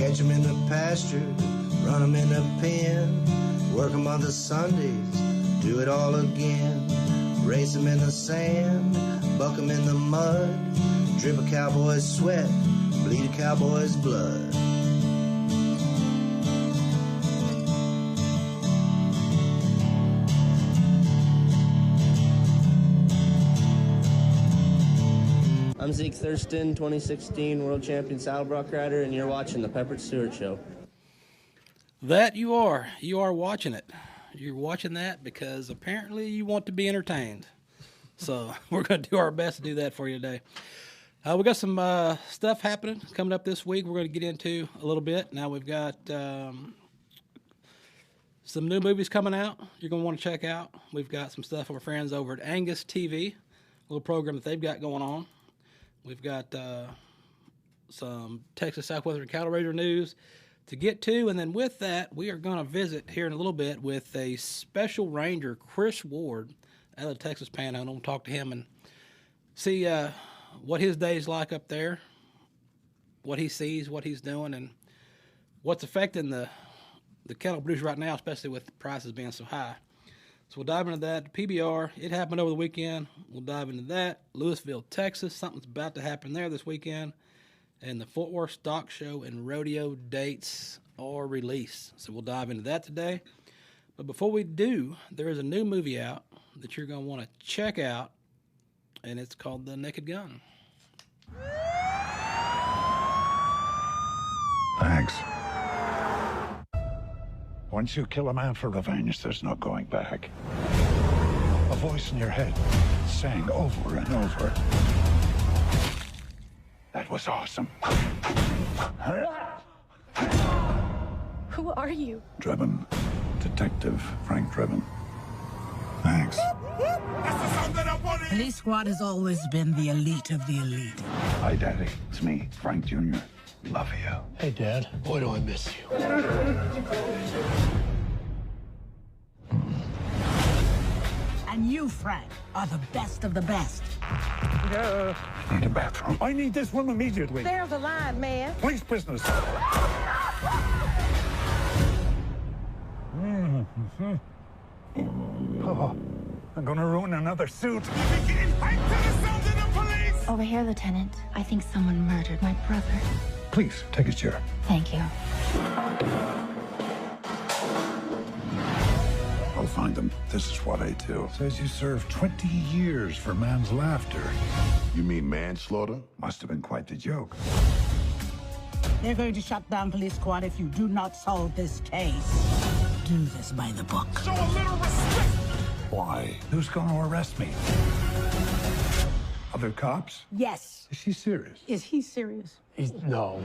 Catch 'em in the pasture, run 'em in the pen, work 'em on the Sundays, do it all again. Race 'em in the sand, buck 'em in the mud, drip a cowboy's sweat, bleed a cowboy's blood. I'm Zeke Thurston, 2016 World Champion Saddlebrock Rider, and you're watching the Peppered Stewart Show. That you are. You are watching it. You're watching that because apparently you want to be entertained. So we're going to do our best to do that for you today. We got some stuff happening coming up this week we're going to get into a little bit. Now we've got some new movies coming out you're going to want to check out. We've got some stuff from our friends over at Angus TV, a little program that they've got going on. We've got some Texas Southwestern cattle raiser news to get to, and then with that, we are going to visit here in a little bit with a special ranger, Chris Ward, out of the Texas Panhandle. We'll talk to him and see what his day's like up there, what he sees, what he's doing, and what's affecting the cattle producers right now, especially with the prices being so high. So we'll dive into that. PBR, it happened over the weekend. We'll dive into that. Lewisville, Texas, something's about to happen there this weekend. And the Fort Worth Stock Show and Rodeo dates are released. So we'll dive into that today. But before we do, there is a new movie out that you're going to want to check out, and it's called The Naked Gun. Thanks. Once you kill a man for revenge, there's no going back. A voice in your head saying over and over, "That was awesome." Who are you? Drebin. Detective Frank Drebin. Thanks. Police squad has always been the elite of the elite. Hi, Daddy. It's me, Frank Jr. Love you. Hey, Dad. Boy, do I miss you. And you, Frank, are the best of the best. I need a bathroom. I need this room immediately. There's a line, man. Police business. Oh, I'm gonna ruin another suit. Over here, Lieutenant. I think someone murdered my brother. Please, take a chair. Thank you. I'll find them. This is what I do. Says you served 20 years for man's laughter. You mean manslaughter? Must have been quite the joke. They're going to shut down police squad if you do not solve this case. Do this by the book. Show a little respect! Why? Who's going to arrest me? Other cops? Yes. Is she serious? Is he serious? No.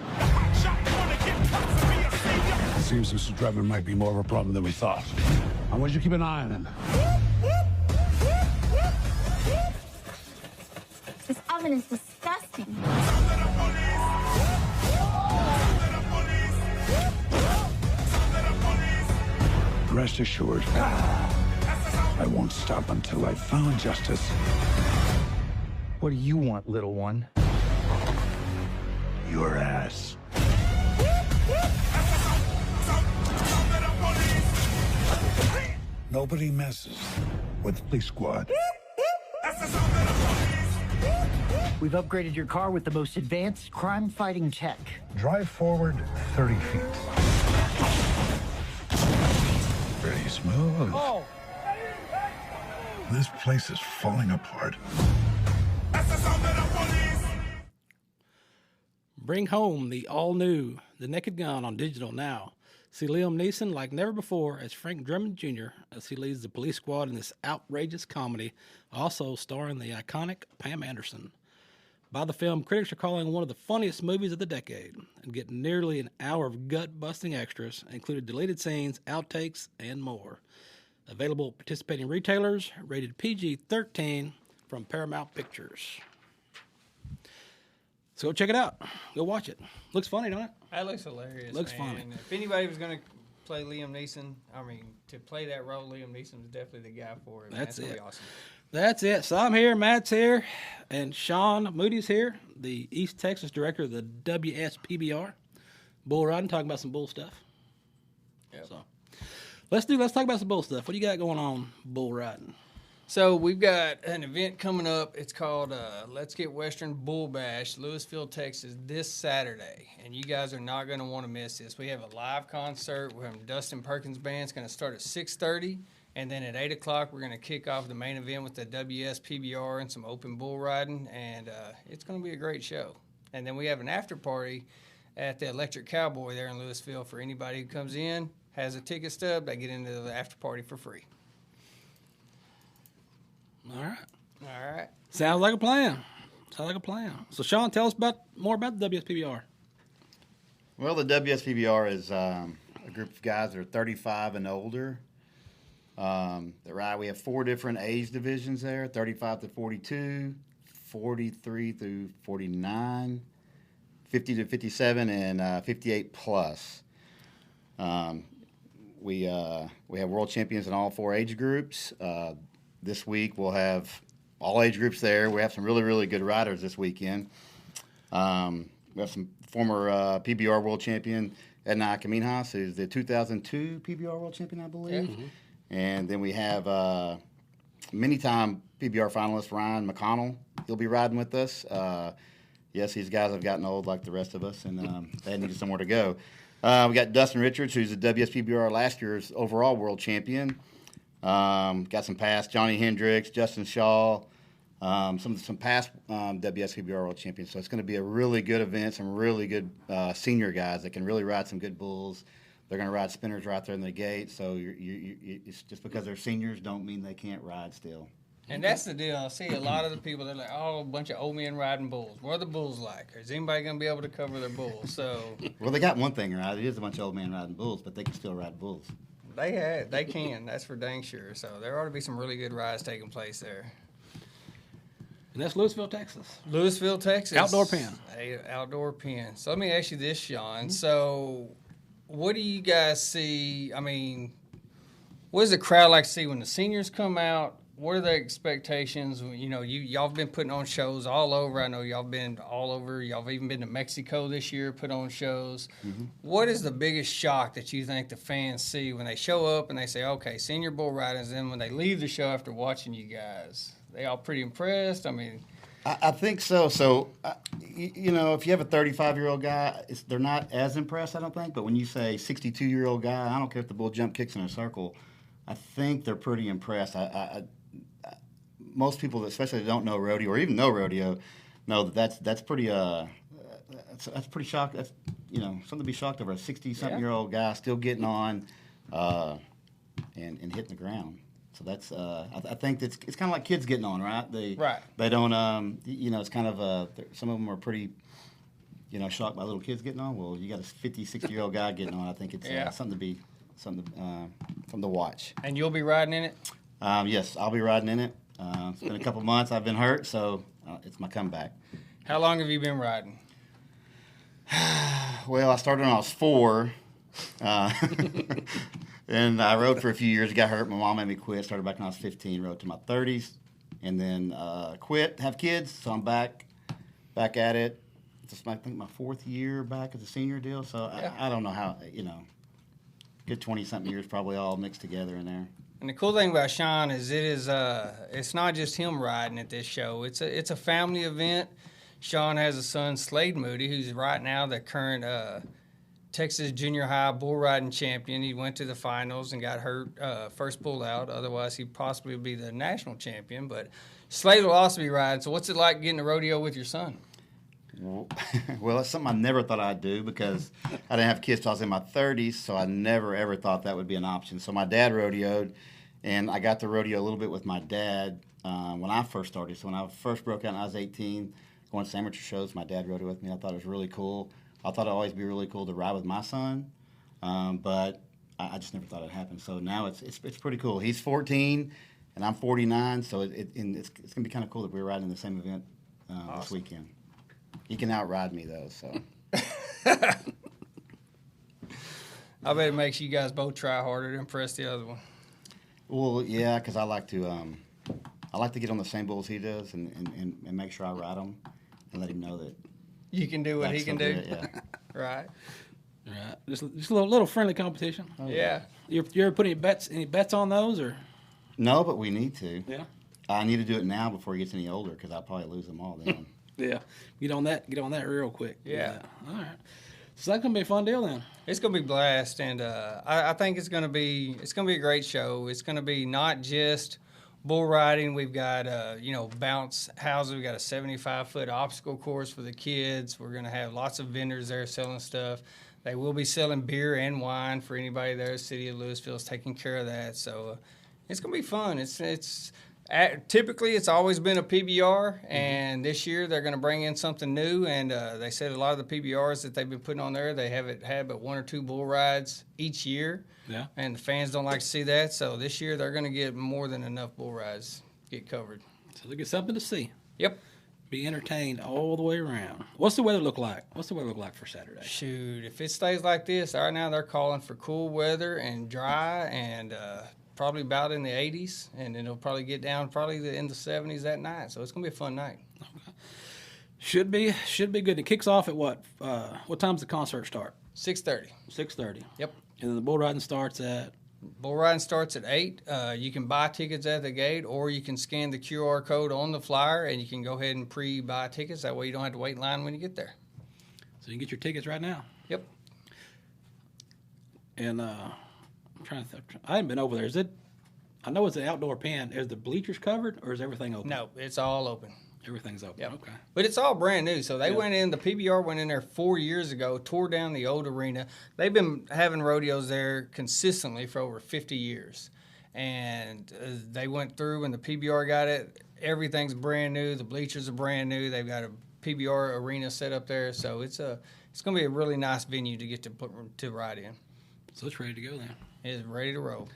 It seems Mr. Drebin might be more of a problem than we thought. I want you to keep an eye on him. This oven is disgusting. Rest assured, I won't stop until I've found justice. What do you want, little one? Your ass. Nobody messes with Police Squad. We've upgraded your car with the most advanced crime-fighting tech. Drive forward 30 feet. Pretty smooth. Oh! This place is falling apart. Bring home the all-new The Naked Gun on digital now. See Liam Neeson like never before as Frank Drebin Jr. as he leads the police squad in this outrageous comedy, also starring the iconic Pam Anderson. By the film, critics are calling one of the funniest movies of the decade and get nearly an hour of gut-busting extras, including deleted scenes, outtakes, and more. Available at participating retailers, rated PG-13 from Paramount Pictures. So go check it out. Go watch it. Looks funny, don't it? That looks hilarious. Looks man. funny. If anybody was going to play Liam Neeson, to play that role, Liam Neeson was definitely the guy for it. Man. That's gonna it. Be awesome. That's it. So I'm here, Matt's here, and Shawn Moody's here, the East Texas director of the WSPBR. bull riding, talking about some bull stuff. Yep. So let's talk about some bull stuff. What do you got going on bull riding? So we've got an event coming up. It's called Let's Get Western Bull Bash, Lewisville, Texas, this Saturday. And you guys are not going to want to miss this. We have a live concert. We're having Dustin Perkins Band. It's going to start at 6:30. And then at 8 o'clock, we're going to kick off the main event with the WSPBR and some open bull riding. And it's going to be a great show. And then we have an after party at the Electric Cowboy there in Lewisville for anybody who comes in, has a ticket stub, they get into the after party for free. All right. All right. Sounds like a plan. So, Shawn, tell us more about the WSPBR. Well, the WSPBR is a group of guys that are 35 and older. We have 4 different age divisions there, 35 to 42, 43 through 49, 50 to 57, and 58 plus. We have world champions in all 4 age groups. This week we'll have all age groups there. We have some really, really good riders this weekend. We have some former PBR world champion Edna Caminhas, who's the 2002 PBR world champion, I believe. Mm-hmm. And then we have many-time PBR finalist Ryan McConnell. He'll be riding with us. Yes, these guys have gotten old like the rest of us, and they needed somewhere to go. We got Dustin Richards, who's the WSPBR last year's overall world champion. Got some past Johnny Hendricks, Justin Shaw, some past WSPBR world champions. So it's going to be a really good event, some really good senior guys that can really ride some good bulls. They're going to ride spinners right there in the gate. So it's just because they're seniors don't mean they can't ride still. And that's the deal. I see a lot of the people, they're like, oh, a bunch of old men riding bulls. What are the bulls like? Is anybody going to be able to cover their bulls? So, well, they got one thing right. It is a bunch of old men riding bulls, but they can still ride bulls. They can. That's for dang sure. So there ought to be some really good rides taking place there. And that's Lewisville, Texas. Lewisville, Texas. Outdoor pen. Outdoor pen. So let me ask you this, Shawn. Mm-hmm. So what do you guys see? I mean, what does the crowd like to see when the seniors come out? What are their expectations? You know, y'all have been putting on shows all over. I know y'all been all over. Y'all have even been to Mexico this year, put on shows. Mm-hmm. What is the biggest shock that you think the fans see when they show up and they say, okay, senior bull riders, and then when they leave the show after watching you guys? They all pretty impressed? I mean, I think so. So, you know, if you have a 35-year-old guy, they're not as impressed, I don't think. But when you say 62-year-old guy, I don't care if the bull jump kicks in a circle, I think they're pretty impressed. Most people, especially that don't know rodeo or even know rodeo, know that that's pretty that's pretty shocked. That's, you know, something to be shocked over. A 60-something-year-old guy still getting on and hitting the ground. So that's I think it's kind of like kids getting on, right? They don't you know, it's kind of some of them are pretty, you know, shocked by little kids getting on. Well, you got a 50, 60-year-old guy getting on. I think it's something to watch. And you'll be riding in it? Yes, I'll be riding in it. It's been a couple months. I've been hurt, so it's my comeback. How long have you been riding? Well, I started when I was 4. And I rode for a few years, got hurt. My mom made me quit. Started back when I was 15, rode to my 30s, and then quit, have kids. So I'm back at it. It's I think my 4th year back as a senior deal. So I don't know how, you know, good 20-something years probably all mixed together in there. And the cool thing about Shawn is it's not just him riding at this show. It's a family event. Shawn has a son, Slade Moody, who's right now the current Texas junior high bull riding champion. He went to the finals and got hurt first bull out. Otherwise, he'd possibly be the national champion. But Slade will also be riding. So what's it like getting a rodeo with your son? Well, that's something I never thought I'd do because I didn't have kids till I was in my 30s, so I never, ever thought that would be an option. So my dad rodeoed, and I got to rodeo a little bit with my dad when I first started. So when I first broke out when I was 18, going to amateur shows, my dad rodeoed with me. I thought it was really cool. I thought it'd always be really cool to ride with my son, but I just never thought it'd happen. So now it's pretty cool. He's 14, and I'm 49, so it's going to be kind of cool that we're riding in the same event this weekend. He can outride me, though, so. I bet it makes you guys both try harder to impress the other one. Well, yeah, because I like to get on the same bulls he does and make sure I ride them and let him know that you can do what he can do. Yeah. Right. Right. Just a little friendly competition. Yeah. You ever put any bets on those or? No, but we need to. Yeah. I need to do it now before he gets any older because I'll probably lose them all then. Yeah. Get on that real quick. Yeah. All right. So that's gonna be a fun deal then. It's gonna be a blast, and I think it's gonna be a great show. It's gonna be not just bull riding. We've got bounce houses. We got a 75-foot obstacle course for the kids. We're gonna have lots of vendors there selling stuff. They will be selling beer and wine for anybody there. The city of Lewisville is taking care of that, so it's gonna be fun. Typically, it's always been a PBR, and this year they're going to bring in something new. And they said a lot of the PBRs that they've been putting on there, they haven't had but 1 or 2 bull rides each year. Yeah. And the fans don't like to see that. So this year they're going to get more than enough bull rides get covered. So they get something to see. Yep. Be entertained all the way around. What's the weather look like? For Saturday? Shoot, if it stays like this, right now they're calling for cool weather and dry and probably about in the 80s, and it'll probably get down in the 70s that night. So it's gonna be a fun night. Okay. Should be good. It kicks off at what? What time's the concert start? 6:30. 6:30. Yep. And then the bull riding starts at. Bull riding starts at 8. You can buy tickets at the gate, or you can scan the QR code on the flyer, and you can go ahead and pre-buy tickets. That way you don't have to wait in line when you get there. So you can get your tickets right now. Yep. And I'm trying to think. I haven't been over there. I know it's an outdoor pen. Is the bleachers covered, or is everything open? No, it's all open. Everything's open. Yep. Okay. But it's all brand new. So they went in, the PBR went in there 4 years ago, tore down the old arena. They've been having rodeos there consistently for over 50 years. And they went through and the PBR got it. Everything's brand new. The bleachers are brand new. They've got a PBR arena set up there. So it's going to be a really nice venue to get to ride in. So it's ready to go then. It's ready to roll.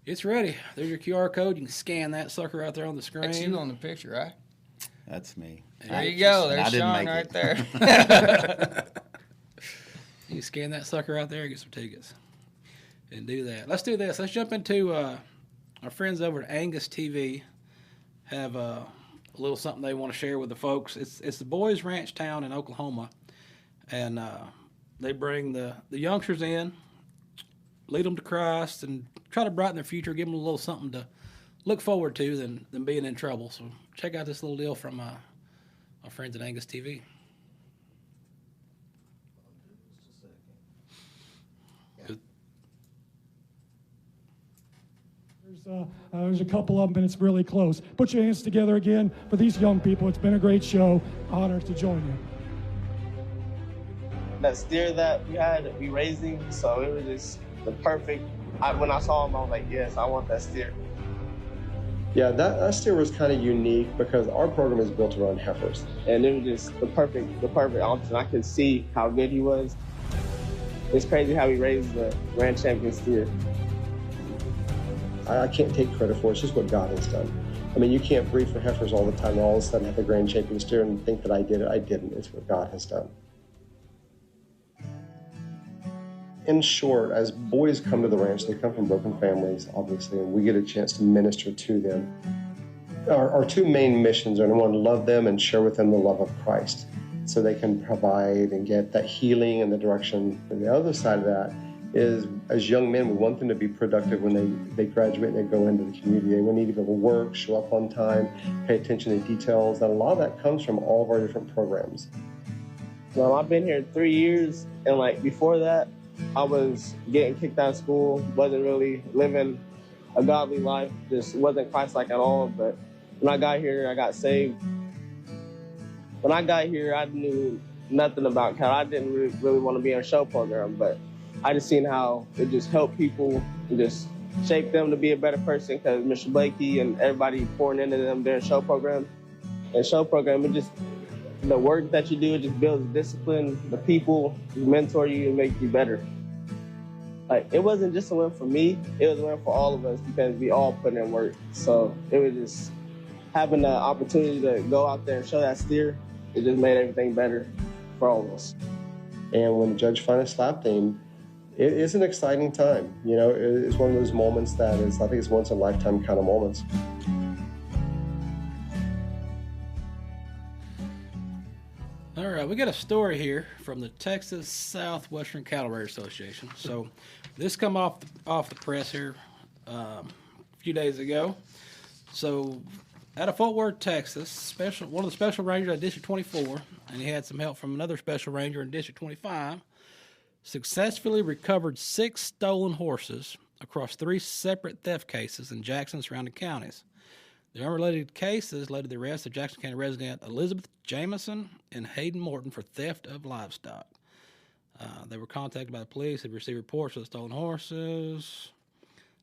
It's ready. There's your QR code. You can scan that sucker out there on the screen. That's you on the picture, right? That's me. There you go. There's Shawn right there. You can scan that sucker out there and get some tickets. And do that. Let's do this. Let's jump into our friends over at Angus TV. Have a little something they want to share with the folks. It's the Boys Ranch town in Oklahoma. And they bring the youngsters in, lead them to Christ, and try to brighten their future, give them a little something to look forward to than being in trouble. So check out this little deal from our friends at Angus TV. There's a couple of them, and it's really close. Put your hands together again for these young people. It's been a great show. Honored to join you. That steer that we raising, so it was just the perfect. When I saw him, I was like, yes, I want that steer. Yeah, that steer was kind of unique because our program is built around heifers. And it was just the perfect option. I could see how good he was. It's crazy how he raised the Grand Champion steer. I can't take credit for it. It's just what God has done. I mean, you can't breed for heifers all the time and all of a sudden have the Grand Champion steer and think that I did it. I didn't. It's what God has done. In short, as boys come to the ranch, they come from broken families, obviously, and we get a chance to minister to them. Our two main missions are, number one, love them and share with them the love of Christ so they can provide and get that healing and the direction. And the other side of that is, as young men, we want them to be productive when they graduate and they go into the community. They need to be able to work, show up on time, pay attention to details, and a lot of that comes from all of our different programs. Well, I've been here 3 years, and before that, I was getting kicked out of school, wasn't really living a godly life, just wasn't Christ-like at all. But when I got here, I got saved. When I got here, I knew nothing about cattle. I didn't really want to be in a show program, but I just seen how it just helped people and just shape them to be a better person because Mr. Blakey and everybody pouring into them during show program. And show program, it just, the work that you do, it just builds discipline, the people mentor you and make you better. It wasn't just a win for me, it was a win for all of us because we all put in work. So it was just having the opportunity to go out there and show that steer, it just made everything better for all of us. And when the judge finally slapped him, it is an exciting time. You know, it's one of those moments that is, I think it's once in a lifetime kind of moments. All All right, we got a story here from the Texas Southwestern Cattle Raiders Association. So this come off the press here a few days ago. So out of Fort Worth, Texas, one of the special rangers at District 24, and he had some help from another special ranger in District 25, successfully recovered 6 stolen horses across 3 separate theft cases in Jackson and surrounding counties. The unrelated cases led to the arrest of Jackson County resident Elizabeth Jamison and Hayden Morton for theft of livestock. They were contacted by the police. They received reports of the stolen horses.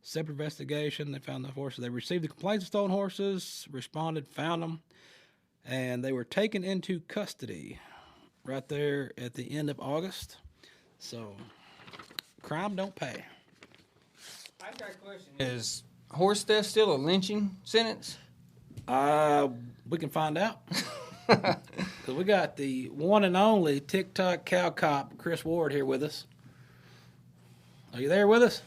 Separate investigation. They found the horses. They received the complaints of stolen horses, responded, found them, and they were taken into custody right there at the end of August. So, crime don't pay. I got a question. Is horse theft still a lynching sentence? We can find out. Because we got the one and only TikTok cow cop, Chris Ward, here with us. Are you there with us?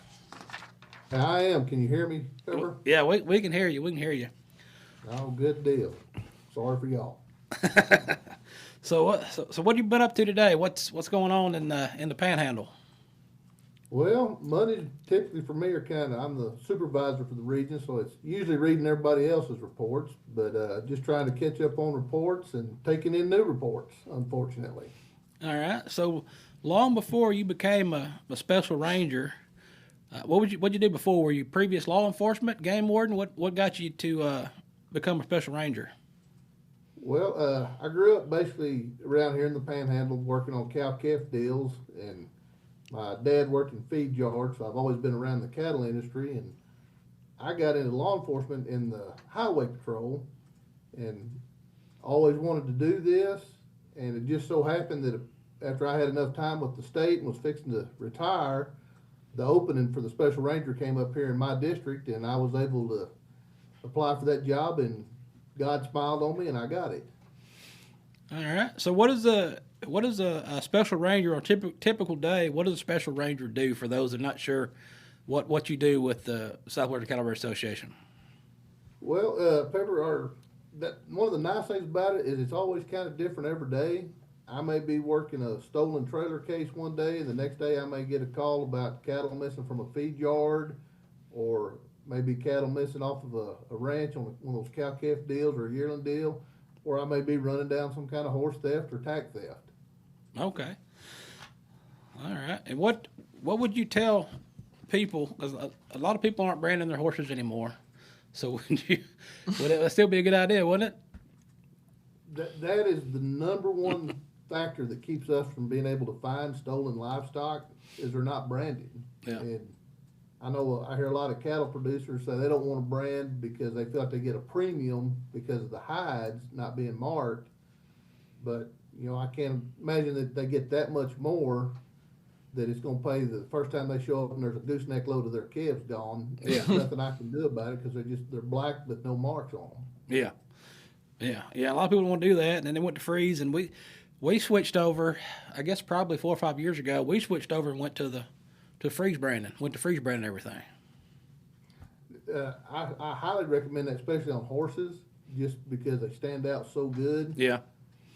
I am. Can you hear me, Pepper? Yeah, we can hear you. We can hear you. Oh, good deal. Sorry for y'all. So what you been up to today? What's going on in the Panhandle? Well, Mondays typically for me are I'm the supervisor for the region, so it's usually reading everybody else's reports, but just trying to catch up on reports and taking in new reports, unfortunately. All right. So long before you became a special ranger, what'd you do before? Were you previous law enforcement, game warden? What got you to become a special ranger? Well, I grew up basically around here in the Panhandle working on cow-calf deals, and my dad worked in feed yards, so I've always been around the cattle industry, and I got into law enforcement in the highway patrol and always wanted to do this, and it just so happened that after I had enough time with the state and was fixing to retire, the opening for the special ranger came up here in my district, and I was able to apply for that job, and God smiled on me, and I got it. All right. So what is a special ranger on a typical day? What does a special ranger do for those that are not sure what you do with the Southwestern Cattle Raiders Association? Well, Pepper, one of the nice things about it is it's always kind of different every day. I may be working a stolen trailer case one day, and the next day I may get a call about cattle missing from a feed yard, or maybe cattle missing off of a ranch on one of those cow-calf deals or a yearling deal, or I may be running down some kind of horse theft or tack theft. Okay. All right. And what would you tell people? Because a lot of people aren't branding their horses anymore. So would it still be a good idea, wouldn't it? That is the number one factor that keeps us from being able to find stolen livestock is they're not branded. Yeah. And I hear a lot of cattle producers say they don't want to brand because they feel like they get a premium because of the hides not being marked. But, I can't imagine that they get that much more that it's going to pay the first time they show up and there's a gooseneck load of their calves gone. And there's nothing I can do about it because they're black with no marks on them. Yeah. A lot of people want to do that, and then they went to freeze, and we switched over. I guess probably 4 or 5 years ago, we switched over and went to freeze branding. Went to freeze branding everything. I highly recommend that, especially on horses, just because they stand out so good. Yeah.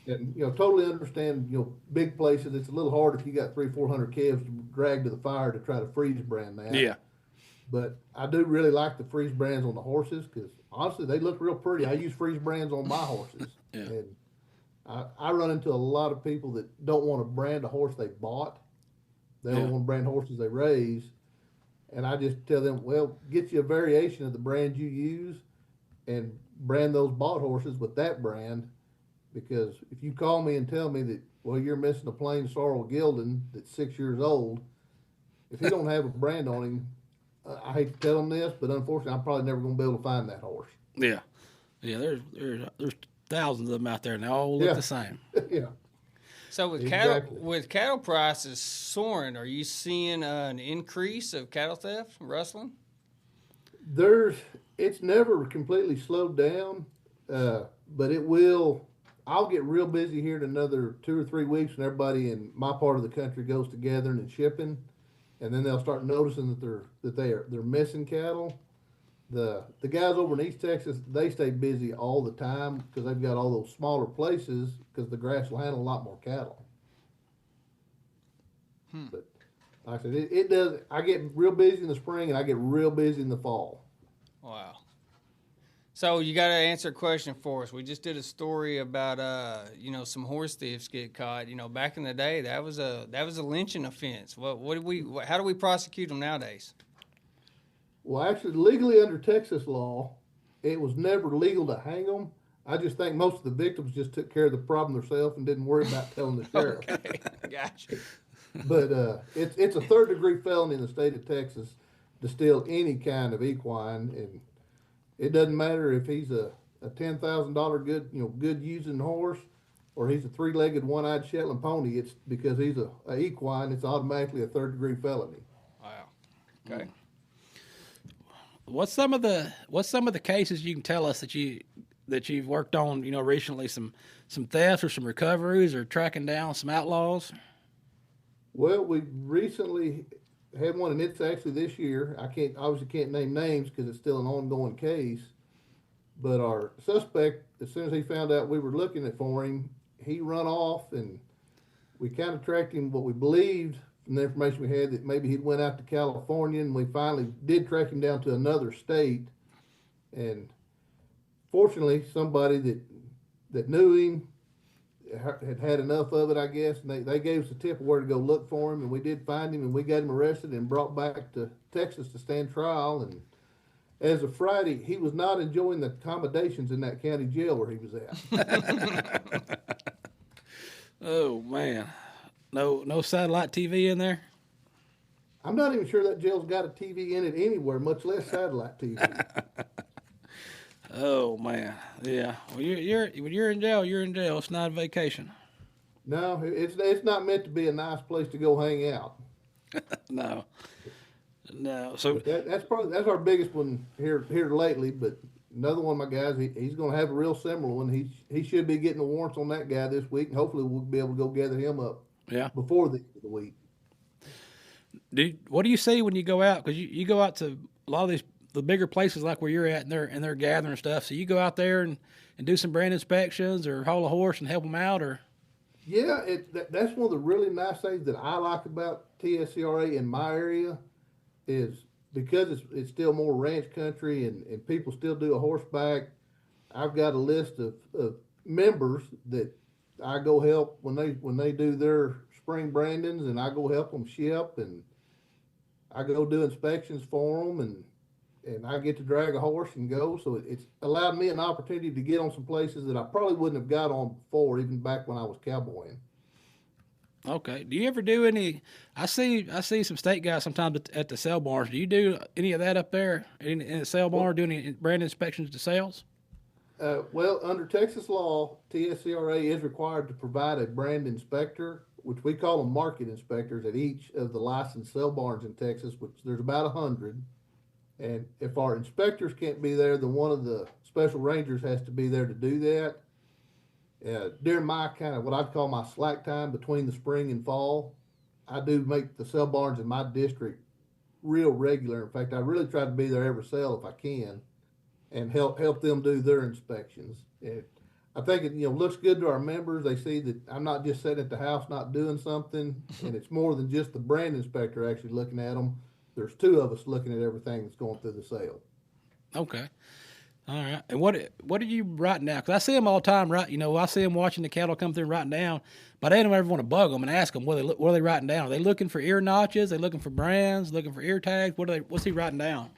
And totally understand. Big places, it's a little hard if you got 300-400 calves to drag to the fire to try to freeze brand that. Yeah. But I do really like the freeze brands on the horses because honestly, they look real pretty. I use freeze brands on my horses. Yeah. And I run into a lot of people that don't want to brand a horse they bought. They don't want to brand horses they raise. And I just tell them, well, get you a variation of the brand you use and brand those bought horses with that brand. Because if you call me and tell me that, well, you're missing a plain sorrel gelding that's 6 years old, if he don't have a brand on him, I hate to tell him this, but unfortunately, I'm probably never going to be able to find that horse. Yeah. There's thousands of them out there, and they all look the same. Yeah. So with cattle prices soaring, are you seeing an increase of cattle theft, rustling? It's never completely slowed down, but it will. I'll get real busy here in another 2 or 3 weeks when everybody in my part of the country goes together and shipping, and then they'll start noticing that they're missing cattle. The guys over in East Texas, they stay busy all the time because they've got all those smaller places because the grass will handle a lot more cattle. But like I said, it does. I get real busy in the spring and I get real busy in the fall. Wow. So you got to answer a question for us. We just did a story about some horse thieves get caught. Back in the day, that was a lynching offense. How do we prosecute them nowadays? Well, actually, legally under Texas law, it was never legal to hang them. I just think most of the victims just took care of the problem themselves and didn't worry about telling the sheriff. Okay, gotcha. But it's a third-degree felony in the state of Texas to steal any kind of equine, and it doesn't matter if he's a $10,000 good using horse, or he's a three-legged, one-eyed Shetland pony. It's because he's a equine. It's automatically a third-degree felony. Wow. Okay. What's some of the cases you can tell us that you've worked on? Recently, some thefts or some recoveries or tracking down some outlaws. Well, we recently had one, and it's actually this year. I obviously can't name names because it's still an ongoing case. But our suspect, as soon as he found out we were looking for him, he run off, and we kind of tracked him. What we believed from the information we had that maybe he went out to California, and we finally did track him down to another state. And fortunately, somebody that knew him had enough of it, I guess, and they gave us a tip of where to go look for him, and we did find him, and we got him arrested and brought back to Texas to stand trial. And as of Friday, he was not enjoying the accommodations in that county jail where he was at. Oh man, no satellite TV in there. I'm not even sure that jail's got a TV in it anywhere, much less satellite TV. Oh man, yeah. Well, when you're in jail, you're in jail. It's not a vacation. No, it's not meant to be a nice place to go hang out. No. So that's our biggest one here lately. But another one of my guys, he's going to have a real similar one. He should be getting the warrants on that guy this week, and hopefully we'll be able to go gather him up. Yeah. Before the end of the week. What do you see when you go out? Because you go out to a lot of the bigger places like where you're at, and they're gathering stuff. So you go out there and do some brand inspections or haul a horse and help them out, or. Yeah, that's one of the really nice things that I like about TSCRA in my area is because it's still more ranch country and people still do a horseback. I've got a list of members that I go help when they do their spring brandings, and I go help them ship, and I go do inspections for them, and I get to drag a horse and go. So it's allowed me an opportunity to get on some places that I probably wouldn't have got on before, even back when I was cowboying. Okay. Do you ever do any? I see some state guys sometimes at the sale barns. Do you do any of that up there in the sale barn? Do any brand inspections to sales? Well, under Texas law, TSCRA is required to provide a brand inspector, which we call them market inspectors, at each of the licensed sale barns in Texas, which there's about 100. And if our inspectors can't be there, then one of the special rangers has to be there to do that. During my kind of what I'd call my slack time between the spring and fall, I do make the sale barns in my district real regular. In fact, I really try to be there every sale if I can, and help them do their inspections. And I think it looks good to our members. They see that I'm not just sitting at the house not doing something, and it's more than just the brand inspector actually looking at them. There's two of us looking at everything that's going through the sale. Okay. All right. And what are you writing down? Because I see them all the time, right? I see them watching the cattle come through and writing down, but I don't ever want to bug them and ask them what are they writing down. Are they looking for ear notches? Are they looking for brands? Looking for ear tags? What's he writing down?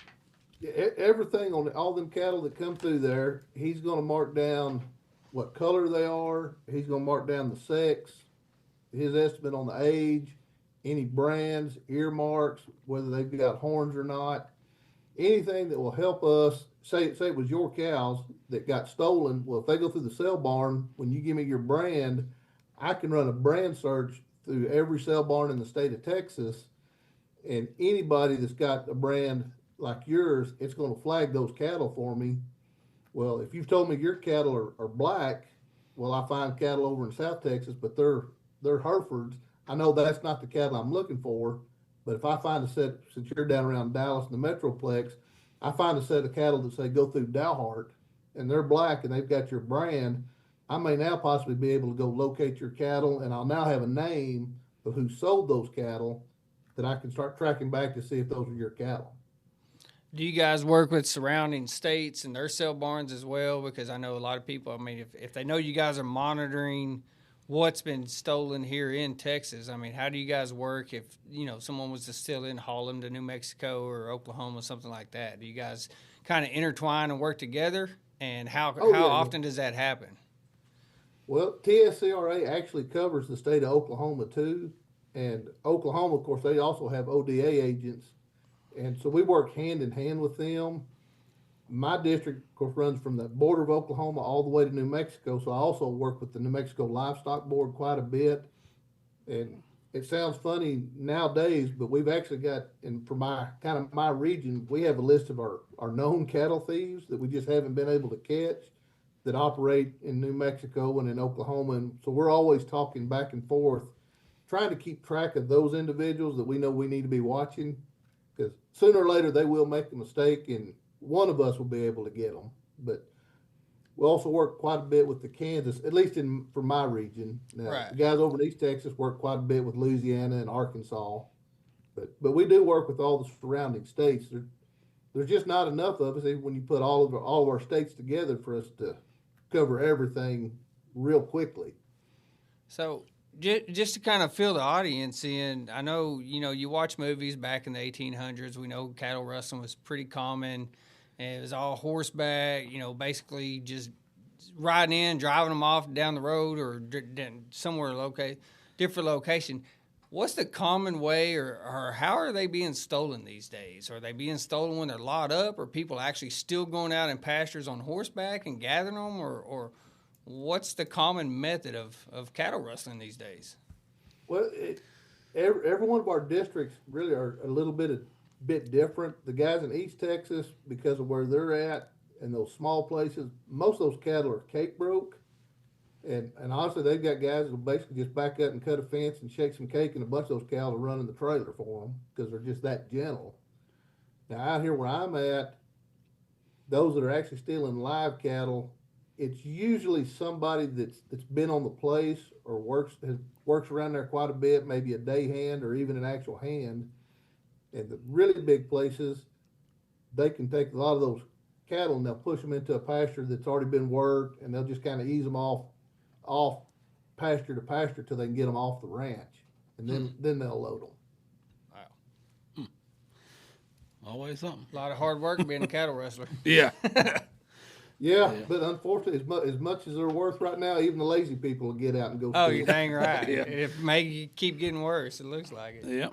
Everything on all them cattle that come through there, he's going to mark down what color they are. He's going to mark down the sex, his estimate on the age, any brands, earmarks, whether they've got horns or not, anything that will help us. Say it was your cows that got stolen. Well, if they go through the sale barn, when you give me your brand, I can run a brand search through every sale barn in the state of Texas, and anybody that's got a brand like yours, it's going to flag those cattle for me. Well, if you've told me your cattle are black, well, I find cattle over in South Texas, but they're Herefords. I know that's not the cattle I'm looking for, but if I find a set, since you're down around Dallas and the Metroplex, I find a set of cattle that say go through Dalhart, and they're black and they've got your brand, I may now possibly be able to go locate your cattle, and I'll now have a name of who sold those cattle that I can start tracking back to see if those are your cattle. Do you guys work with surrounding states and their sale barns as well? Because I know a lot of people, I mean, if they know you guys are monitoring what's been stolen here in Texas, I mean, how do you guys work if, someone was to steal in, haul them to New Mexico or Oklahoma, something like that? Do you guys kind of intertwine and work together? And how often does that happen? Well, TSCRA actually covers the state of Oklahoma too. And Oklahoma, of course, they also have ODA agents. And so we work hand in hand with them. My district, of course, runs from the border of Oklahoma all the way to New Mexico. So I also work with the New Mexico Livestock Board quite a bit. And it sounds funny nowadays, but we've actually got, and for my region, we have a list of our known cattle thieves that we just haven't been able to catch that operate in New Mexico and in Oklahoma. And so we're always talking back and forth, trying to keep track of those individuals that we know we need to be watching. Because sooner or later they will make a mistake, and one of us will be able to get them. But we also work quite a bit with the Kansas, at least for my region. Now, right. The guys over in East Texas work quite a bit with Louisiana and Arkansas. But we do work with all the surrounding states. There's just not enough of us, even when you put all of our states together, for us to cover everything real quickly. So just to kind of fill the audience in, I know, you watch movies back in the 1800s. We know cattle rustling was pretty common. And it was all horseback, basically just riding in, driving them off down the road or somewhere different location. What's the common way or how are they being stolen these days? Are they being stolen when they're locked up? Or people actually still going out in pastures on horseback and gathering them? Or what's the common method of cattle rustling these days? Well, every one of our districts really are a little bit different. The guys in East Texas, because of where they're at and those small places, most of those cattle are cake broke. And honestly, they've got guys that will basically just back up and cut a fence and shake some cake, and a bunch of those cows will run in the trailer for them because they're just that gentle. Now, out here where I'm at, those that are actually stealing live cattle, it's usually somebody that's been on the place or works around there quite a bit, maybe a day hand or even an actual hand. And the really big places, they can take a lot of those cattle and they'll push them into a pasture that's already been worked, and they'll just kind of ease them off pasture to pasture till they can get them off the ranch, and then they'll load them. Wow. Always something. A lot of hard work being a cattle rustler. Yeah. Yeah, but unfortunately, as much as they're worth right now, even the lazy people will get out and go. Oh, you're dang right. Yeah. It may keep getting worse. It looks like it. Yep.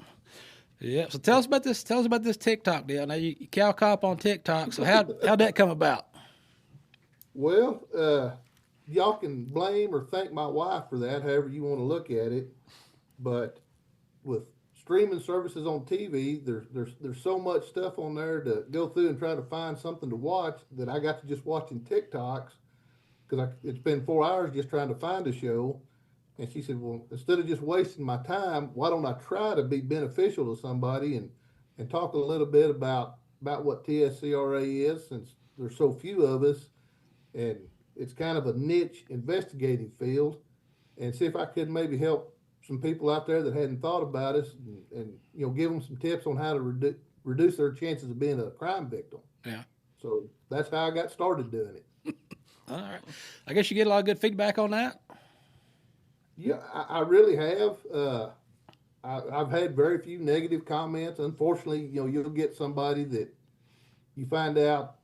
Yeah. So tell us about this. Tell us about this TikTok deal. Now you cow cop on TikTok. So how'd that come about? Well, y'all can blame or thank my wife for that, however you want to look at it. But with streaming services on TV, there's so much stuff on there to go through and try to find something to watch that I got to just watching TikToks because it's been 4 hours just trying to find a show. And she said, well, instead of just wasting my time, why don't I try to be beneficial to somebody and talk a little bit about what TSCRA is, since there's so few of us, and it's kind of a niche investigative field, and see if I could maybe help some people out there that hadn't thought about us and give them some tips on how to reduce their chances of being a crime victim. Yeah. So that's how I got started doing it. All right. I guess you get a lot of good feedback on that. Yeah, I really have. I've had very few negative comments. Unfortunately, you'll get somebody that you find out,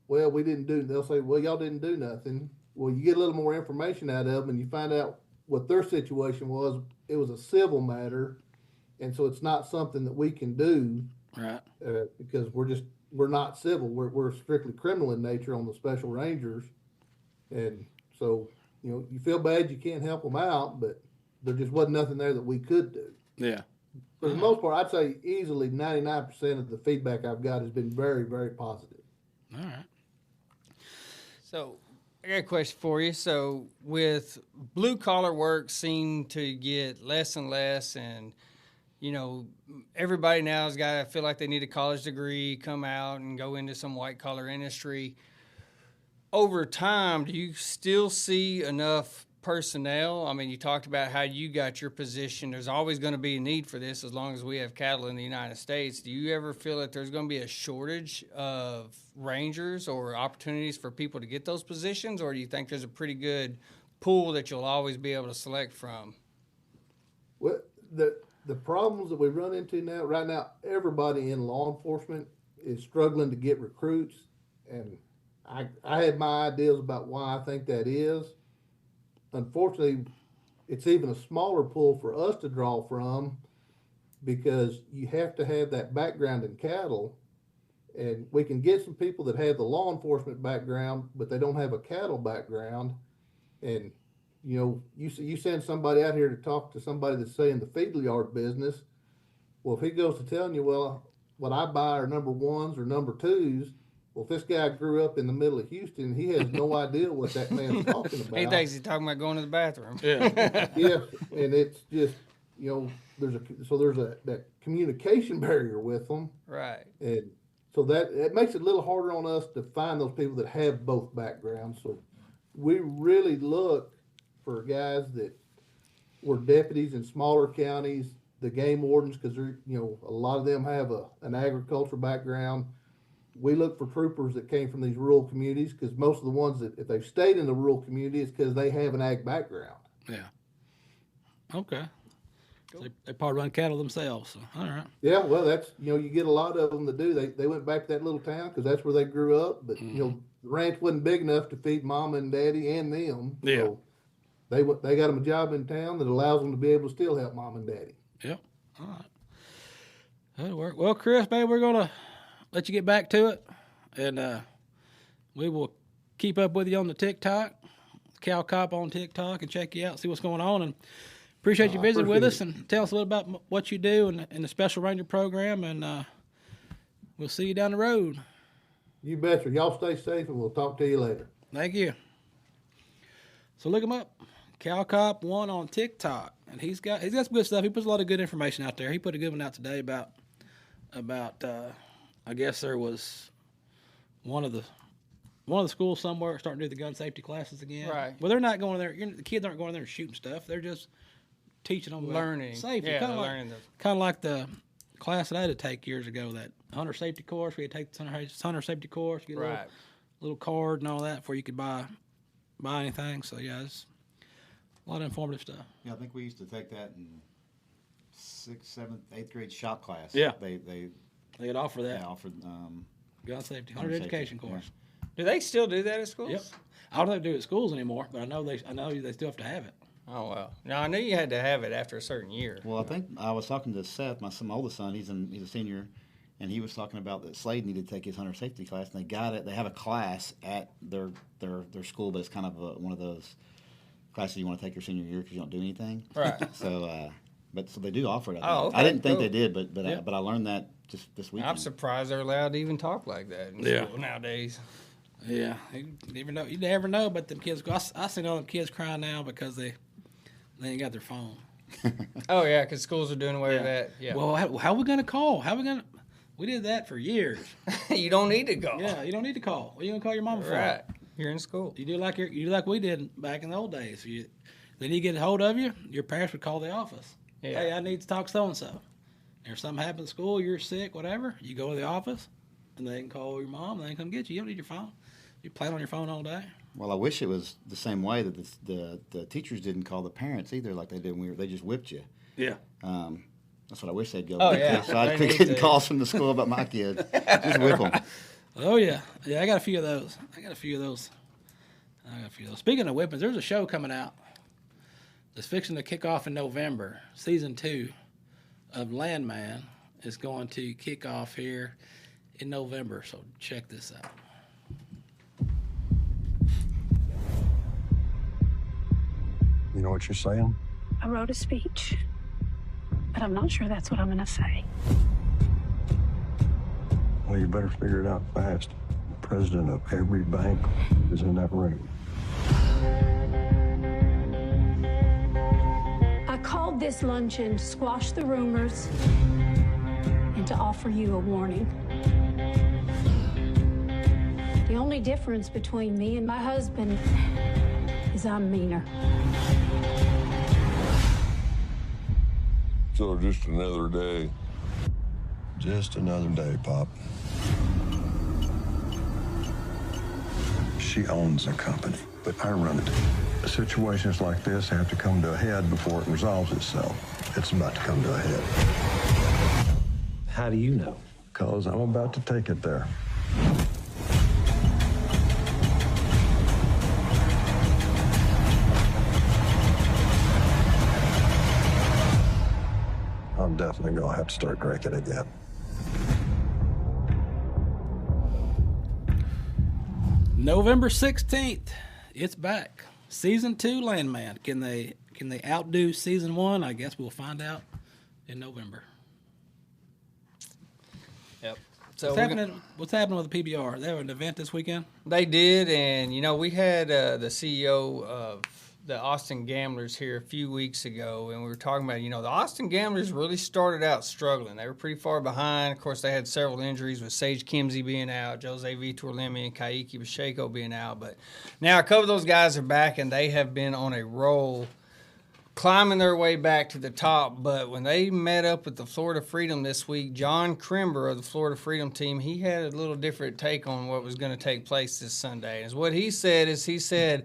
well, they'll say, well, y'all didn't do nothing. Well, you get a little more information out of them and you find out what their situation was. It was a civil matter. And so it's not something that we can do. Right. Because we're not civil. We're strictly criminal in nature on the Special Rangers. And so, you feel bad you can't help them out, but there just wasn't nothing there that we could do. Yeah. For the most part, I'd say easily 99% of the feedback I've got has been very, very positive. All right. So I got a question for you. So with blue collar work seem to get less and less, and you know, everybody now has got to feel like they need a college degree, come out and go into some white-collar industry. Over time, do you still see enough personnel? I mean, you talked about how you got your position. There's always going to be a need for this as long as we have cattle in the United States. Do you ever feel that there's going to be a shortage of rangers or opportunities for people to get those positions, or do you think there's a pretty good pool that you'll always be able to select from? Well, the problems that we run into right now, everybody in law enforcement is struggling to get recruits, and I had my ideas about why I think that is. Unfortunately, it's even a smaller pool for us to draw from because you have to have that background in cattle, and we can get some people that have the law enforcement background, but they don't have a cattle background. And you know, you send somebody out here to talk to somebody that's saying the feed yard business. Well, if he goes to telling you, well, what I buy are number ones or number twos. Well, if this guy grew up in the middle of Houston, he has no idea what that man's talking about. He thinks he's talking about going to the bathroom. Yeah. Yeah, and it's just, you know, there's that communication barrier with them. Right. And so it makes it a little harder on us to find those people that have both backgrounds. So we really look for guys that were deputies in smaller counties, the game wardens, because they're, you know, a lot of them have an agriculture background. We look for troopers that came from these rural communities because most of the ones that, if they've stayed in the rural community, it's because they have an ag background. Yeah. Okay. Cool. So they probably run cattle themselves. So, all right. Yeah, well, that's, you know, you get a lot of them that do. They went back to that little town because that's where they grew up. But, you know, the ranch wasn't big enough to feed mama and daddy and them. Yeah. So they got them a job in town that allows them to be able to still help mom and daddy. Yep. All right. That'll work. Well, Chris, babe, we're going to let you get back to it, and we will keep up with you on the TikTok, Cow Cop on TikTok, and check you out, see what's going on. And appreciate you visiting with us and tell us a little about what you do in the Special Ranger program, and we'll see you down the road. You betcha. Y'all stay safe, and we'll talk to you later. Thank you. So look him up, Cow Cop 1 on TikTok, and he's got some good stuff. He puts a lot of good information out there. He put a good one out today about I guess there was one of the schools somewhere starting to do the gun safety classes again. Right. Well, they're not going there. The kids aren't going there and shooting stuff. They're just teaching them learning safety. Yeah, kind of like the class that I had to take years ago, that hunter safety course. We had to take the hunter safety course, get a little card and all that before you could buy anything. So yeah, it's a lot of informative stuff. Yeah, I think we used to take that in 6th, 7th, 8th grade shop class. Yeah. They had offered that. Yeah, offered gun safety, hunter education course. Yeah. Do they still do that at schools? Yep. I don't know if they do it at schools anymore, but I know they still have to have it. Oh well. Now I knew you had to have it after a certain year. Well, I think I was talking to Seth, my oldest son. He's a senior, and he was talking about that Slade needed to take his hunter safety class, and they got it. They have a class at their school, but it's kind of one of those classes you want to take your senior year because you don't do anything. Right. So, so they do offer it. Okay, I didn't think cool. they did, but I learned that just this weekend. I'm surprised they're allowed to even talk like that in school nowadays. Yeah, you never know about them kids. I see all them kids crying now because they ain't got their phone. Oh yeah, because schools are doing away with that. Yeah. Well, how are we gonna call? We did that for years. You don't need to call. Yeah, you don't need to call. What are you gonna call your mama for? Right. You're in school. You do like we did back in the old days. They need to get a hold of you. Your parents would call the office. Yeah. Hey, I need to talk so and so. If something happens at school, you're sick, whatever, you go to the office, and they can call your mom, and they can come get you. You don't need your phone. You play on your phone all day. Well, I wish it was the same way that the teachers didn't call the parents either, like they did when they just whipped you. Yeah. That's what I wish they'd go. Oh, yeah. So I quit getting calls from the school about my kids. Just whip them. Oh, yeah. Yeah, I got a few of those. Speaking of whippings, there's a show coming out that's fixing to kick off in November. Season 2 of Landman is going to kick off here in November, so check this out. You know what you're saying? I wrote a speech, but I'm not sure that's what I'm going to say. Well, you better figure it out fast. The president of every bank is in that room. I called this this luncheon to squash the rumors and to offer you a warning. The only difference between me and my husband is I'm meaner. So just another day. Just another day, Pop. She owns the company, but I run it. Situations like this have to come to a head before it resolves itself. It's about to come to a head. How do you know? Because I'm about to take it there. I'm definitely going to have to start drinking again. November 16th, it's back. Season 2 Landman. Can they outdo Season 1? I guess we'll find out in November. Yep. So what's happening with the PBR? They have an event this weekend? They did, and, we had the CEO of the Austin Gamblers here a few weeks ago, and we were talking about, the Austin Gamblers really started out struggling. They were pretty far behind. Of course, they had several injuries with Sage Kimsey being out, Jose Vitor Lemmy, and Kaiki Pacheco being out. But now a couple of those guys are back, and they have been on a roll, climbing their way back to the top. But when they met up with the Florida Freedom this week, John Crimber of the Florida Freedom team, he had a little different take on what was going to take place this Sunday. And what he said,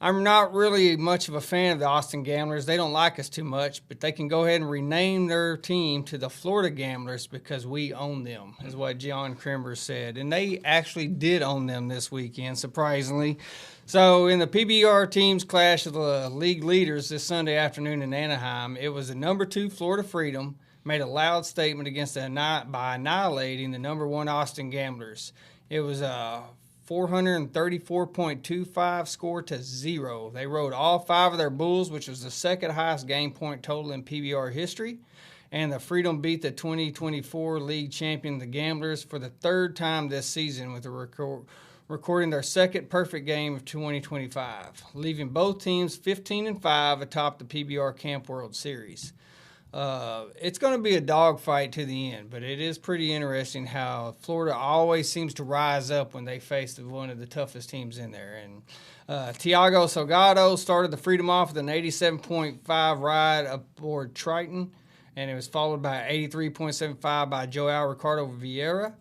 I'm not really much of a fan of the Austin Gamblers. They don't like us too much, but they can go ahead and rename their team to the Florida Gamblers because we own them, is what John Crimber said. And they actually did own them this weekend, surprisingly. So in the PBR teams clash of the league leaders this Sunday afternoon in Anaheim, it was the number 2 Florida Freedom made a loud statement against by annihilating the number 1 Austin Gamblers. It was a 434.25 score to 0. They rode all 5 of their bulls, which was the second highest game point total in PBR history. And the Freedom beat the 2024 league champion, the Gamblers, for the 3rd time this season with recording their second perfect game of 2025, leaving both teams 15-5 atop the PBR Camp World Series. It's going to be a dogfight to the end, but it is pretty interesting how Florida always seems to rise up when they face one of the toughest teams in there. And Tiago Salgado started the Freedom off with an 87.5 ride aboard Triton, and it was followed by 83.75 by Joao Ricardo Vieira.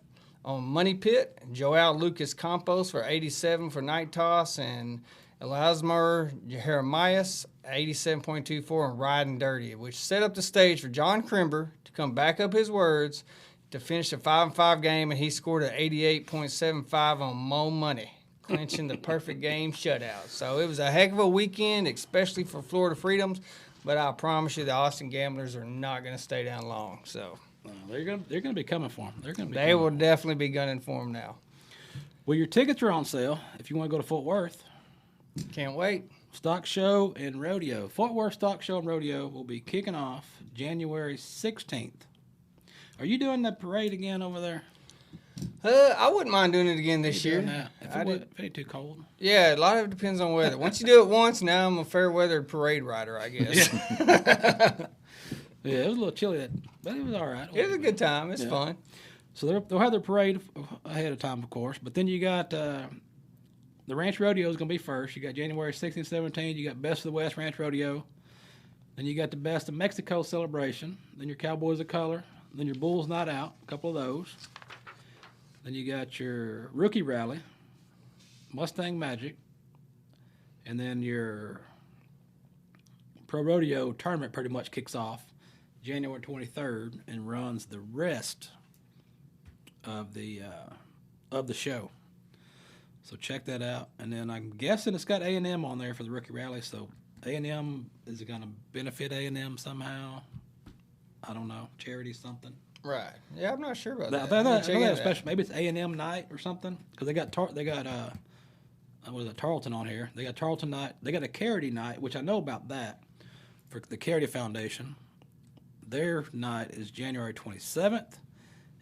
On Money Pit, Joao Lucas Campos for 87 for Night Toss, and Elasmar Jeremias, 87.24 and Riding Dirty, which set up the stage for John Crimber to come back up his words to finish a 5-5 game, and he scored an 88.75 on Mo Money, clinching the perfect game shutout. So it was a heck of a weekend, especially for Florida Freedoms, but I promise you the Austin Gamblers are not going to stay down long. So they're gonna be coming for them. They will definitely be gunning for them now. Well, your tickets are on sale if you want to go to Fort Worth. Can't wait. Stock Show and Rodeo. Fort Worth Stock Show and Rodeo will be kicking off January 16th. Are you doing the parade again over there? I wouldn't mind doing it again this year. If it ain't too cold. Yeah, a lot of it depends on weather. Once you do it once, now I'm a fair weather parade rider, I guess. Yeah, it was a little chilly, but it was all right. It was a good time. It's fun. So they'll have their parade ahead of time, of course. But then you got the Ranch Rodeo is going to be first. You got January 16th, 17th. You got Best of the West Ranch Rodeo. Then you got the Best of Mexico celebration. Then your Cowboys of Color. Then your Bulls Night Out, a couple of those. Then you got your Rookie Rally, Mustang Magic. And then your Pro Rodeo tournament pretty much kicks off January 23rd and runs the rest of the show. So check that out. And then I'm guessing it's got A&M on there for the Rookie Rally. So A&M, is it going to benefit A&M somehow? I don't know. Charity something. Right. Yeah, I'm not sure about that. Maybe it's A&M night or something. Because they got Tarleton on here. They got Tarleton night. They got a Charity night, which I know about that, for the Charity Foundation. Their night is January 27th,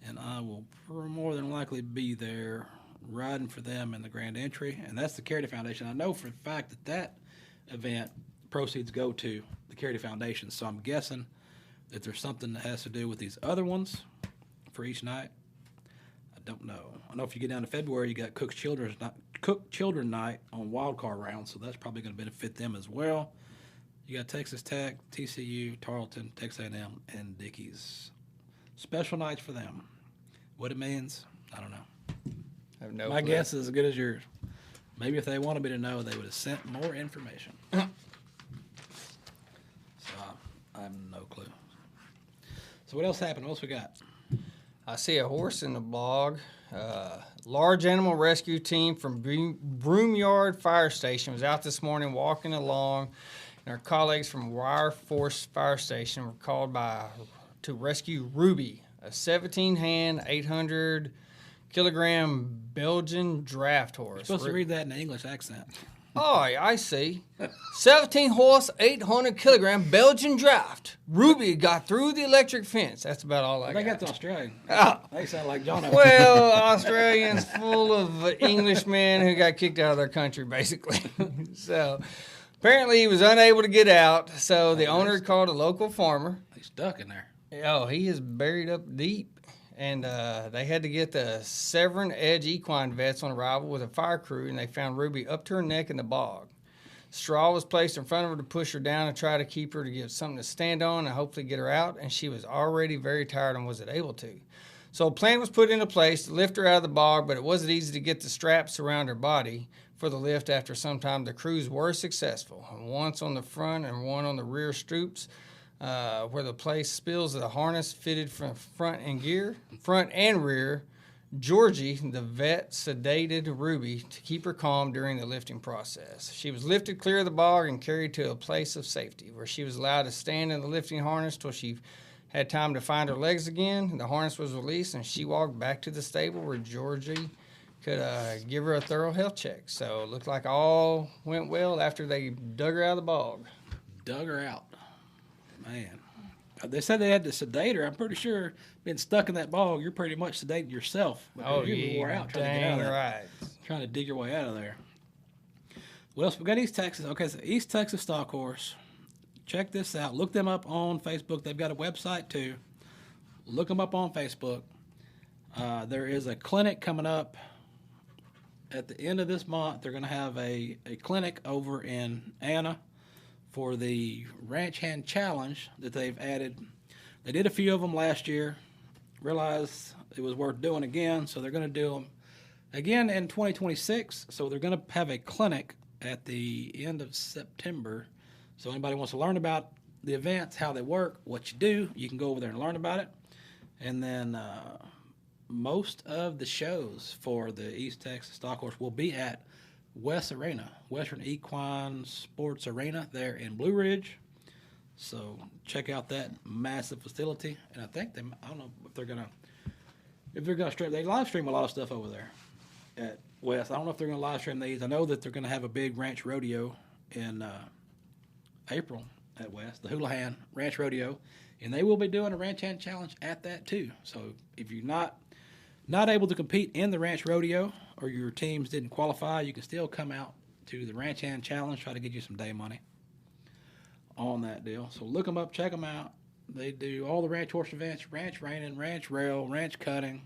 and I will more than likely be there riding for them in the Grand Entry, and that's the Charity Foundation. I know for a fact that event proceeds go to the Charity Foundation. So I'm guessing that there's something that has to do with these other ones for each night. I don't know. I know if you get down to February, you got Cook Children Night on Wild Card Round, so that's probably going to benefit them as well. You got Texas Tech, TCU, Tarleton, Texas A&M, and Dickies. Special nights for them. What it means, I don't know. I have no My clue. guess is as good as yours. Maybe if they wanted me to know, they would have sent more information. So I have no clue. So what else happened? What else we got? I see a horse in the blog. Large animal rescue team from Broomyard Fire Station was out this morning walking along, and our colleagues from Wire Force Fire Station were called to rescue Ruby, a 17-hand, 800-kilogram Belgian draft horse. You're supposed to read that in an English accent. Oh, I see. 17-horse, 800-kilogram Belgian draft. Ruby got through the electric fence. That's about all I got. They got the Australian. Oh. They sound like John. Well, Australians full of Englishmen who got kicked out of their country, basically. So apparently he was unable to get out, so the owner called a local farmer. He's stuck in there. Oh, he is buried up deep. And they had to get the Severn Edge equine vets on arrival with a fire crew, and they found Ruby up to her neck in the bog. Straw was placed in front of her to push her down and try to keep her to get something to stand on and hopefully get her out, and she was already very tired and wasn't able to. So a plan was put into place to lift her out of the bog, but it wasn't easy to get the straps around her body for the lift. After some time, the crews were successful, once on the front and one on the rear stoops, where the place spills of the harness fitted from front and rear. Georgie, the vet, sedated Ruby to keep her calm during the lifting process. She was lifted clear of the bog and carried to a place of safety where she was allowed to stand in the lifting harness till she had time to find her legs again. The harness was released and she walked back to the stable where Georgie could give her a thorough health check. So it looked like all went well after they dug her out of the bog. Dug her out. Man, they said they had to sedate her. I'm pretty sure being stuck in that bog, you're pretty much sedated yourself. Oh, you wore out trying to get out of there. Trying to dig your way out of there. What else? We got East Texas. Okay, so East Texas Stock Horse. Check this out. Look them up on Facebook. They've got a website too. Look them up on Facebook. There is a clinic coming up at the end of this month. They're going to have a clinic over in Anna for the Ranch Hand Challenge that they've added. They did a few of them last year, realized it was worth doing again, so they're going to do them again in 2026. So they're going to have a clinic at the end of September. So anybody wants to learn about the events, how they work, what you do, you can go over there and learn about it. And then most of the shows for the East Texas Stock Horse will be at West Arena, Western Equine Sports Arena there in Blue Ridge. So check out that massive facility. And I think I don't know if they're gonna stream. They live stream a lot of stuff over there at West. I don't know if they're gonna live stream these. I know that they're gonna have a big ranch rodeo in April at West, the Houlihan Ranch Rodeo, and they will be doing a Ranch Hand Challenge at that too. So if you're not able to compete in the Ranch Rodeo, or your teams didn't qualify, you can still come out to the Ranch Hand Challenge, try to get you some day money on that deal. So look them up, check them out. They do all the ranch horse events: ranch reining, ranch rail, ranch cutting,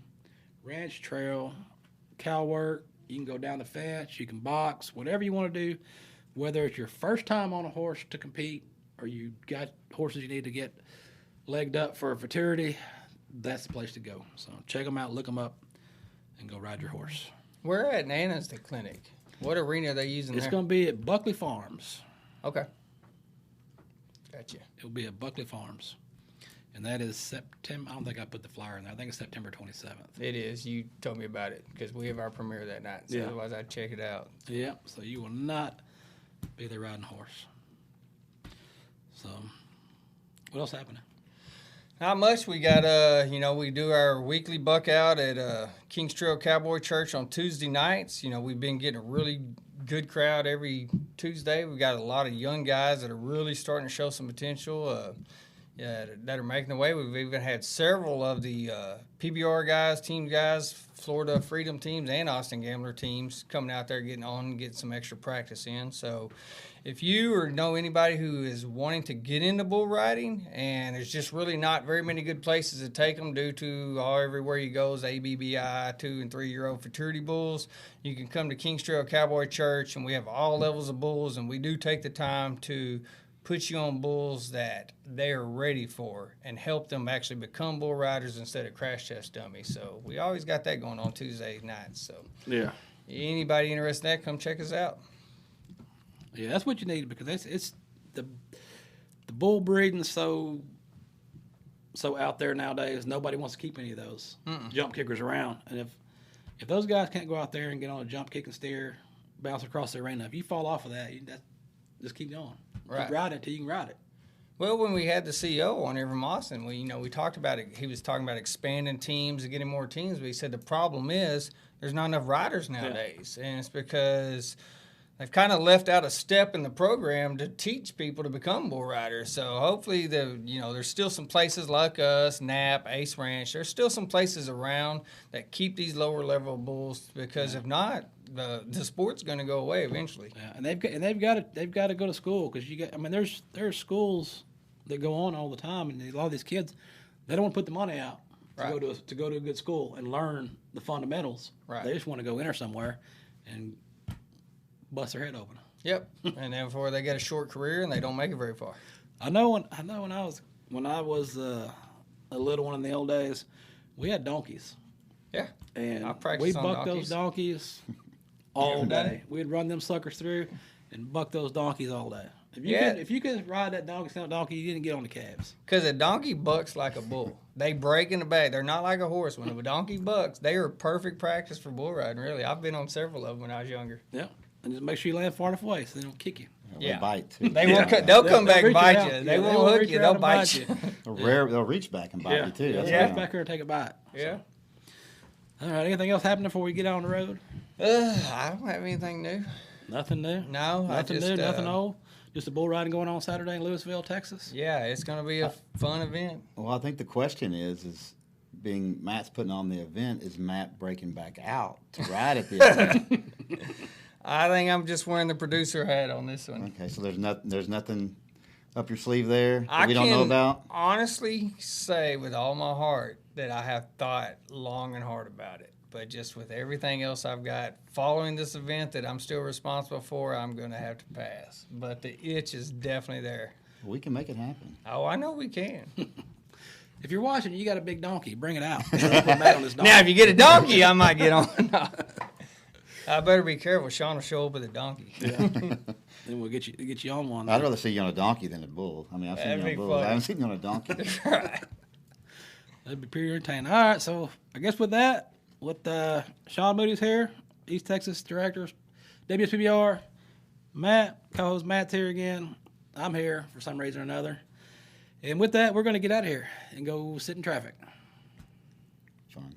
ranch trail, cow work. You can go down the fence, you can box, whatever you want to do, whether it's your first time on a horse to compete or you got horses you need to get legged up for a futurity, that's the place to go. So check them out, look them up, and go ride your horse. Where at Nana's the clinic? What arena are they using there? It's going to be at Buckley Farms. Okay. Gotcha. It'll be at Buckley Farms. And that is September. I don't think I put the flyer in there. I think it's September 27th. It is. You told me about it because we have our premiere that night. So otherwise, I'd check it out. Yeah. So you will not be there riding a horse. So what else happening? Not much. We got, we do our weekly buck out at Kings Trail Cowboy Church on Tuesday nights. You know, we've been getting a really good crowd every Tuesday. We've got a lot of young guys that are really starting to show some potential. that are making the way. We've even had several of the PBR guys, team guys, Florida Freedom teams, and Austin Gambler teams coming out there getting some extra practice in. So if you or know anybody who is wanting to get into bull riding and there's just really not very many good places to take them due to everywhere you go is ABBI 2- and 3-year-old futurity bulls, you can come to Kings Trail Cowboy Church, and we have all levels of bulls, and we do take the time to put you on bulls that they are ready for and help them actually become bull riders instead of crash test dummies. So we always got that going on Tuesday nights. So yeah, anybody interested in that, come check us out. Yeah, that's what you need, because it's the bull breeding so out there nowadays. Nobody wants to keep any of those jump kickers around, and if those guys can't go out there and get on a jump kick and steer, bounce across the arena, if you fall off of that, just keep going. Right. Keep riding it till you can ride it. Well, when we had the CEO on here from Austin, we talked about it. He was talking about expanding teams and getting more teams, but he said the problem is there's not enough riders nowadays, and it's because they've kind of left out a step in the program to teach people to become bull riders. So hopefully, there's still some places like us, Knapp, Ace Ranch. There's still some places around that keep these lower level bulls, because if not, the sport's going to go away eventually. Yeah, and they've got to go to school, because there's schools that go on all the time, and a lot of these kids, they don't want to put the money out to go to a good school and learn the fundamentals. Right. They just want to go enter somewhere and bust their head open. Yep. And then before they get a short career and they don't make it very far. I know when I was a little one in the old days, we had donkeys. Yeah. And I we bucked those donkeys all day. We'd run them suckers through and buck those donkeys all day. If you could ride that donkey, you didn't get on the calves. Because a donkey bucks like a bull. They break in the back. They're not like a horse. When a donkey bucks, they are perfect practice for bull riding, really. I've been on several of them when I was younger. Yeah. And just make sure you land far enough away so they don't kick you. They bite, too. They'll come back and bite you. They won't hook you. They'll bite you. They'll reach back and bite you, too. They'll reach back here and take a bite. Yeah. So. All right. Anything else happening before we get on the road? I don't have anything new. Nothing new? No. Nothing new, nothing old? Just a bull riding going on Saturday in Lewisville, Texas? Yeah, it's going to be a fun event. Well, I think the question is being Matt's putting on the event, is Matt breaking back out to ride at the event? I think I'm just wearing the producer hat on this one. Okay, so there's nothing up your sleeve there that we don't know about? I can honestly say with all my heart that I have thought long and hard about it. But just with everything else I've got following this event that I'm still responsible for, I'm going to have to pass. But the itch is definitely there. We can make it happen. Oh, I know we can. If you're watching, you got a big donkey, bring it out. Put Matt on this donkey. Now, if you get a donkey, I might get on. I better be careful. Sean will show up with a donkey. Yeah. Then we'll get you on one. I'd rather see you on a donkey than a bull. I mean, I've seen you on a bull. I haven't seen you on a donkey. Right. That'd be pretty entertaining. All right, so I guess with that, with Shawn Moody's here, East Texas Director, WSPBR, Matt, co-host Matt's here again. I'm here for some reason or another. And with that, we're going to get out of here and go sit in traffic. Fun.